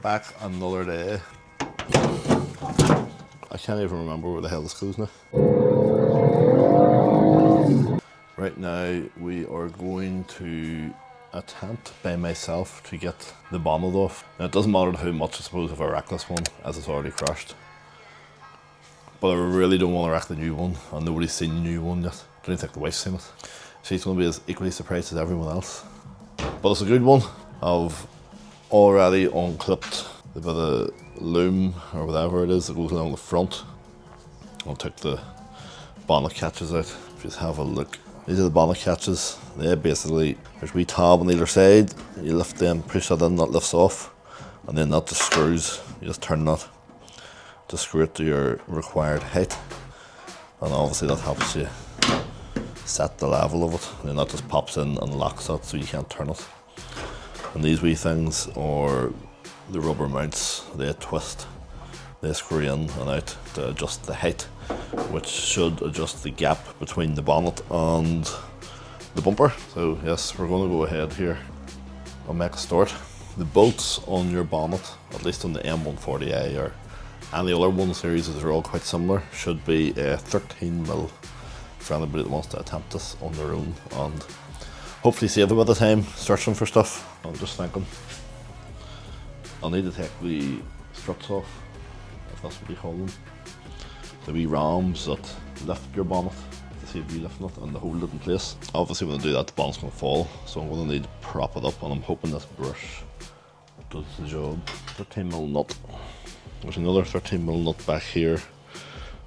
Back another day. I can't even remember where the hell this goes now. Right now we are going to attempt by myself to get the bonnet off. Now it doesn't matter how much I suppose if I wreck this one as it's already crashed. But I really don't want to wreck the new one, and nobody's seen the new one yet. I don't even think the wife's seen it. She's going to be as equally surprised as everyone else. But it's a good one. I've already unclipped the bit of loom or whatever it is that goes along the front. I'll take the bonnet catches out. If you just have a look. These are the bonnet catches. They basically, there's a wee tab on either side. You lift them, push that in, that lifts off. And then that just screws. You just turn that to screw it to your required height. And obviously that helps you set the level of it. And then that just pops in and locks that so you can't turn it. And these wee things are the rubber mounts. They twist, they screw in and out to adjust the height, which should adjust the gap between the bonnet and the bumper. So yes, we're going to go ahead here and make a start. The bolts on your bonnet, at least on the M140i or any other one series, are all quite similar, should be 13mm for anybody that wants to attempt this on their own and hopefully save a bit of time searching for stuff. I'm just thinking I'll need to take the struts off, if that's what you call them. The wee rams that lift your bonnet to save you lifting it and to hold it in place. Obviously when I do that the bonnet's going to fall, so I'm going to need to prop it up, and I'm hoping this brush does the job. 13mm nut. There's another 13mm nut back here.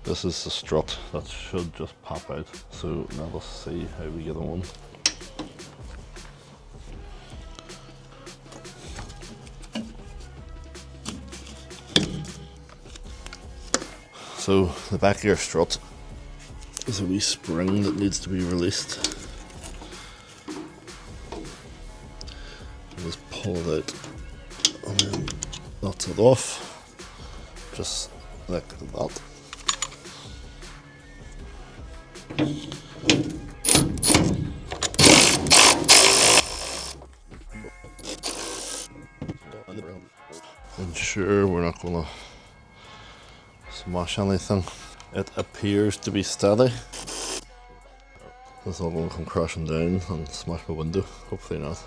This is the strut that should just pop out, so now let's see how we get on. So the back of your strut is a wee spring that needs to be released. Just pull it out and then that's it off, just like that. Ensure we're not going to smash anything. It appears to be steady. It's all going to come crashing down and smash my window. Hopefully not.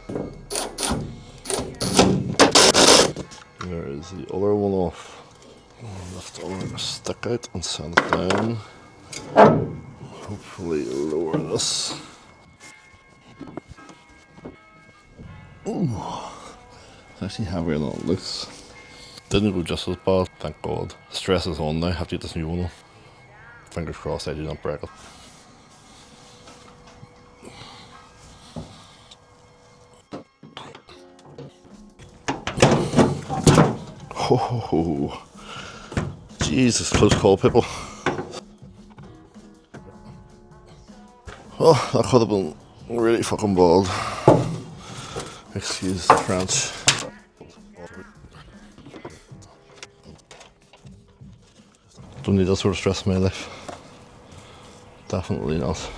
There is the other one off. Lift the stick out and sand it down. Hopefully lower this. Ooh, it's actually heavier than it looks. Didn't go just as bad, thank God. Stress is on now, have to get this new one on. Fingers crossed I do not break it. Oh, Jesus, close call, people. Oh, that could have been really fucking bald. Excuse the French. Don't need that sort of stress in my life. Definitely not.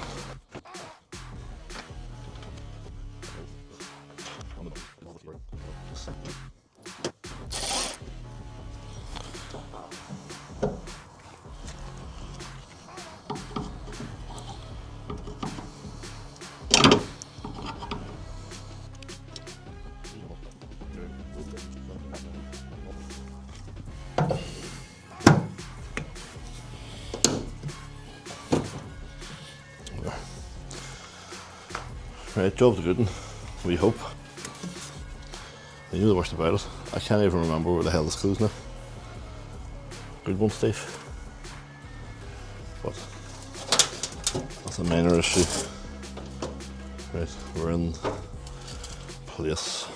Right, job's a good one, we hope. I knew the worst about it. I can't even remember where the hell this goes now. Good one, Steve. But that's a minor issue. Right, we're in place.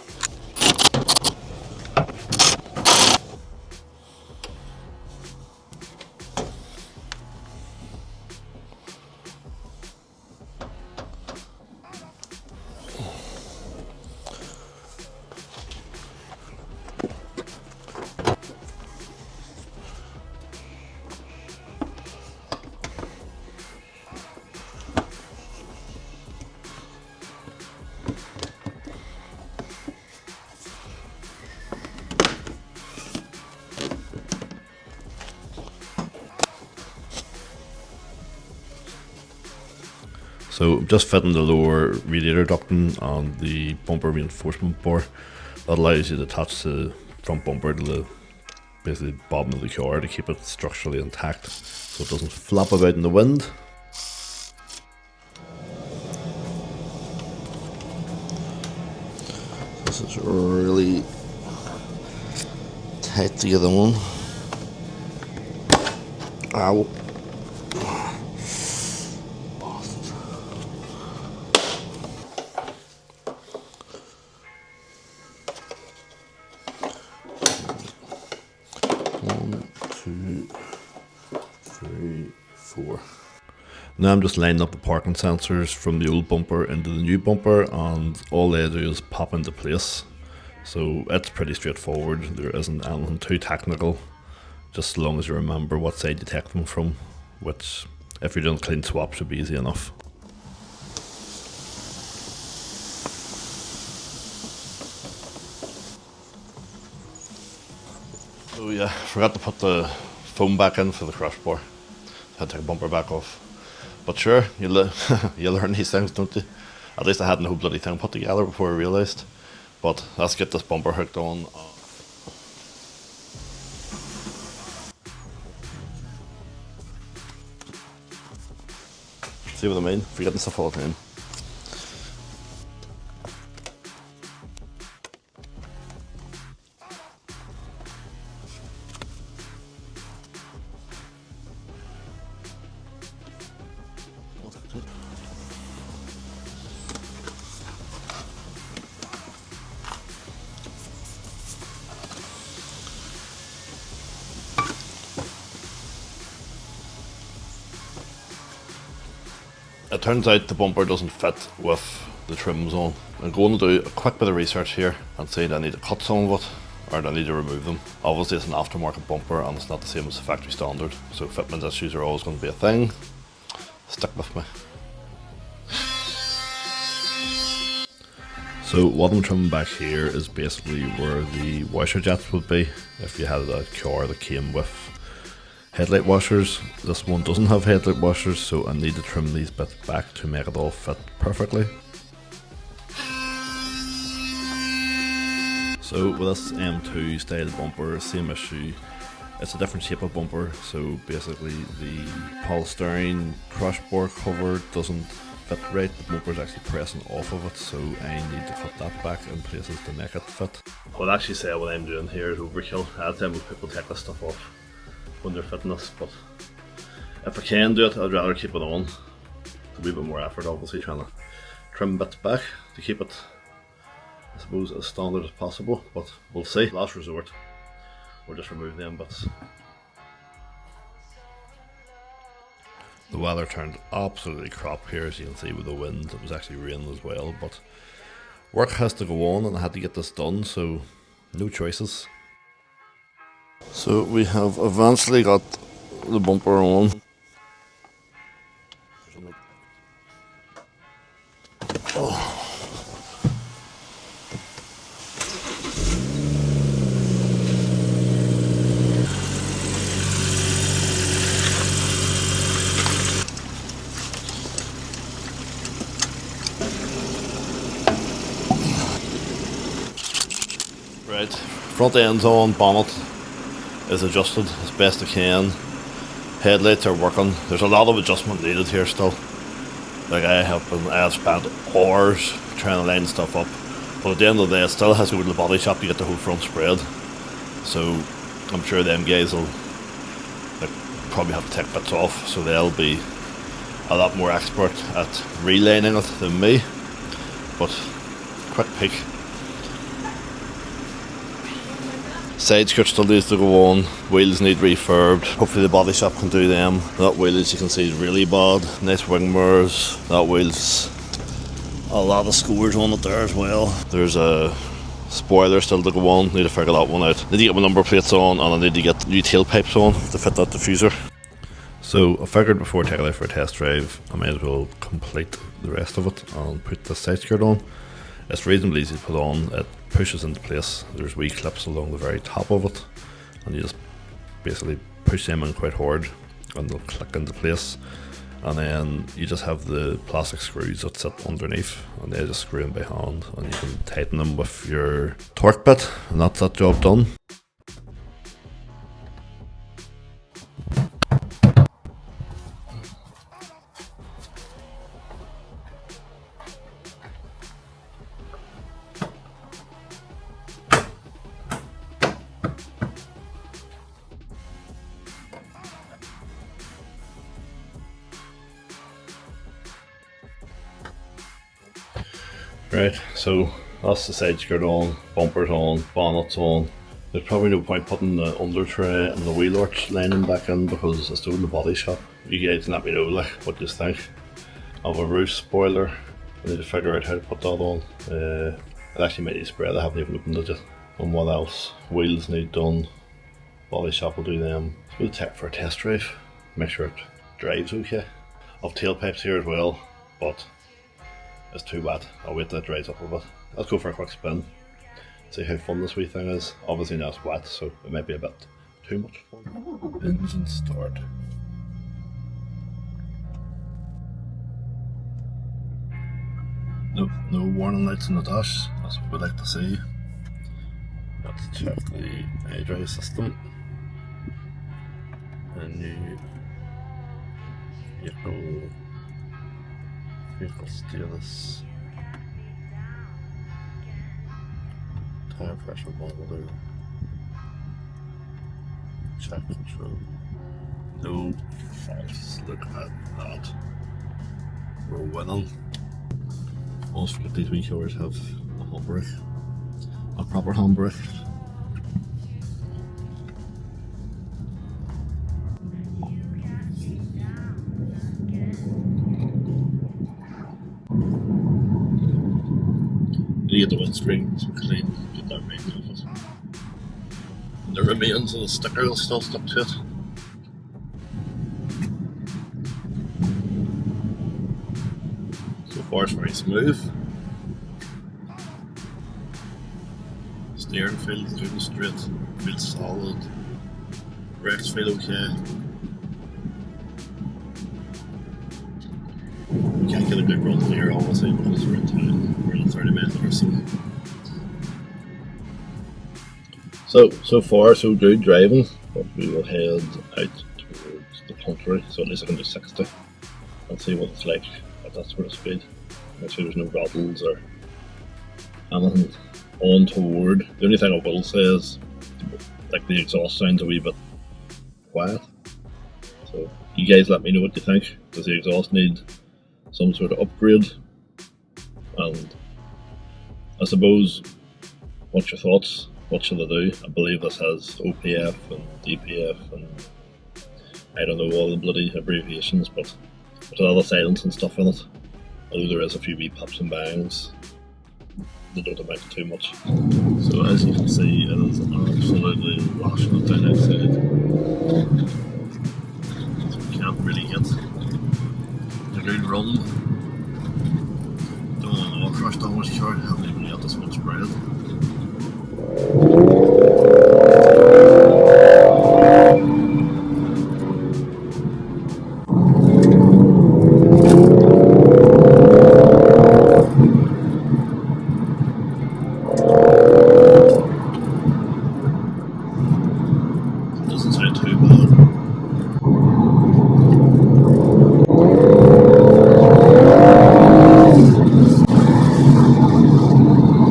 So I'm just fitting the lower radiator ducting on the bumper reinforcement bar. That allows you to attach the front bumper to the basically bottom of the car to keep it structurally intact so it doesn't flap about in the wind. This is really tight to get on. Ow. One, two, three, four. Now I'm just lining up the parking sensors from the old bumper into the new bumper, and all they do is pop into place. So it's pretty straightforward. There isn't anything too technical, just as long as you remember what side you take them from, which if you're doing clean swap should be easy enough. So yeah, forgot to put the foam back in for the crash bar. Had to take a bumper back off. But sure, you learn these things, don't you? At least I hadn't the whole bloody thing put together before I realised. But let's get this bumper hooked on. See what I mean? Forgetting stuff all the time. It turns out the bumper doesn't fit with the trims on. I'm going to do a quick bit of research here and see do I need to cut some of it or do I need to remove them. Obviously it's an aftermarket bumper and it's not the same as the factory standard, so fitment issues are always going to be a thing. Stick with me. So what I'm trimming back here is basically where the washer jets would be if you had a car that came with headlight washers. This one doesn't have headlight washers, so I need to trim these bits back to make it all fit perfectly. So with this M2 style bumper, same issue. It's a different shape of bumper, so basically the polystyrene crash bar cover doesn't fit right. The bumper is actually pressing off of it, so I need to cut that back in places to make it fit. I would actually say what I'm doing here is overkill. At the time when people take this stuff off when they're fitting this, but if I can do it, I'd rather keep it on. It's a wee bit more effort, obviously, trying to trim bits back to keep it, I suppose, as standard as possible, but we'll see. Last resort, we'll just remove them bits. The weather turned absolutely crap here, as you can see with the wind. It was actually raining as well, but work has to go on and I had to get this done, so no choices. So we have eventually got the bumper on. Oh. Right, front end's on, bonnet is adjusted as best I can. Headlights are working. There's a lot of adjustment needed here still. Like I have spent hours trying to line stuff up, but at the end of the day it still has to go to the body shop to get the whole front spread. So I'm sure them guys will probably have to take bits off, so they'll be a lot more expert at relining it than me. But quick peek. Side skirt still needs to go on, wheels need refurbed, hopefully the body shop can do them. That wheel, as you can see, is really bad. Nice wing mirrors, that wheel's a lot of scores on it there as well. There's a spoiler still to go on, need to figure that one out. Need to get my number plates on and I need to get new tailpipes on to fit that diffuser. So I figured before taking it out for a test drive, I might as well complete the rest of it and put the side skirt on. It's reasonably easy to put on, it pushes into place. There's wee clips along the very top of it and you just basically push them in quite hard and they'll click into place. and then you just have the plastic screws that sit underneath, and they just screw them by hand, and you can tighten them with your torque bit, and that's that job done. Right, so that's the side skirt on, bumpers on, bonnet's on. There's probably no point putting the under tray and the wheel arch lining back in because it's still in the body shop. You guys let me know like what you think. I have a roof spoiler. I need to figure out how to put that on. It actually might need spray, I haven't even opened it yet. And what else? Wheels need done. Body shop will do them. We'll take for a test drive. Make sure it drives okay. I've tailpipes here as well, but it's too wet. I'll wait till it dries up a bit. Let's go for a quick spin. See how fun this wee thing is. Obviously now it's wet, so it might be a bit too much fun. Engine start. Nope, no warning lights in the dash. That's what we like to see. Let's check the iDrive system. And vehicle status, tire pressure monitor, check control. No false. Look at that. We're winning. Most of these wee cars have a handbrake, a proper handbrake. You get the windscreen clean, get that rain off it. And the remains of the sticker will still stick to it. So far it's very smooth. Steering feels good and straight, feels solid. Brakes feel okay. We can't get a good run here obviously because we're in town. We're in 30 minutes or so. So far so good driving, but we will head out towards the country, so at least I can do 60 and see what it's like at that sort of speed. Make sure there's no rattles or anything untoward. The only thing I will say is like the exhaust sounds a wee bit quiet. So you guys let me know what you think. Does the exhaust need some sort of upgrade? And I suppose, what's your thoughts? What should I do? I believe this has OPF and DPF and I don't know all the bloody abbreviations, but there's a lot of silence and stuff in it. Although there is a few wee pops and bangs, they don't amount to too much. So as you can see, it is absolutely washing it down outside. So we can't really get a good run. Don't want to all crushed on this car, haven't even got this one sprayed. Doesn't sound too bad.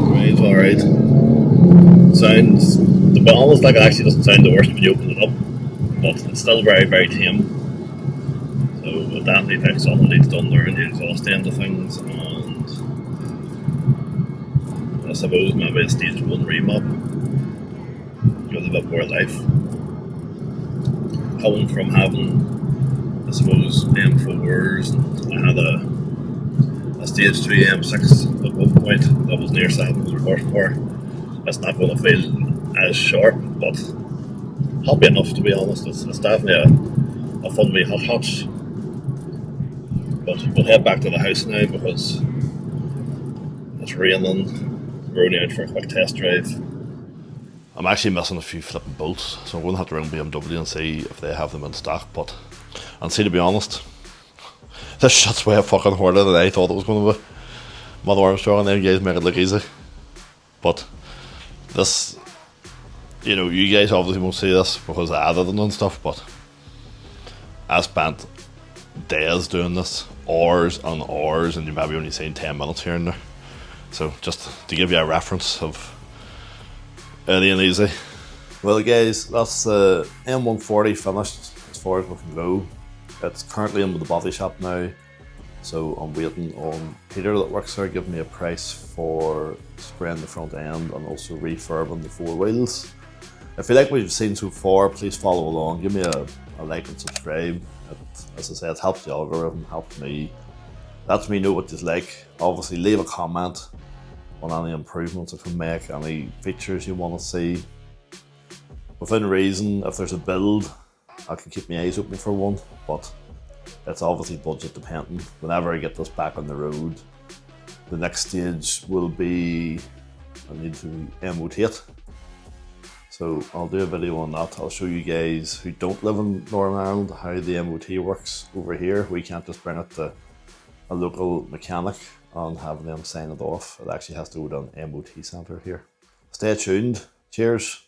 Right, alright. Sounds, to be honest, like it actually doesn't sound the worst when you open it up, but it's still very, very tame. So it definitely takes something needs done there in the exhaust end of things, and I suppose maybe a stage 1 remap with a bit more life. Coming from having, I suppose, M4s, and I had a stage 3 M6 at one point that was near 700 horsepower. It's not going to feel as sharp, but happy enough to be honest. It's definitely a fun wee hot hatch. But we'll head back to the house now because it's raining. We're only out for a quick test drive. I'm actually missing a few flipping bolts, so I'm going to have to ring BMW and see if they have them in stock. And see, to be honest, This shit's way fucking harder than I thought it was going to be. Mother Armstrong and them guys make it look easy. But this, you know, you guys obviously won't see this because I added it and stuff, but I spent days doing this, hours and hours, and you maybe only seen 10 minutes here and there. So just to give you a reference of early and easy. Well guys, that's the M140 finished as far as we can go. It's currently in the body shop now, so I'm waiting on Peter that works there giving me a price for spraying the front end and also refurbing the 4 wheels. If you like what you've seen so far, please follow along, give me a like and subscribe. As I said, it helps the algorithm, helps me, lets me know what you like. Obviously leave a comment on any improvements I can make, any features you want to see. Within reason, if there's a build, I can keep my eyes open for one, but it's obviously budget dependent. Whenever I get this back on the road, the next stage will be, I need to MOT it. So I'll do a video on that. I'll show you guys who don't live in Northern Ireland how the MOT works over here. We can't just bring it to a local mechanic and have them sign it off. It actually has to go to an MOT centre here. Stay tuned. Cheers.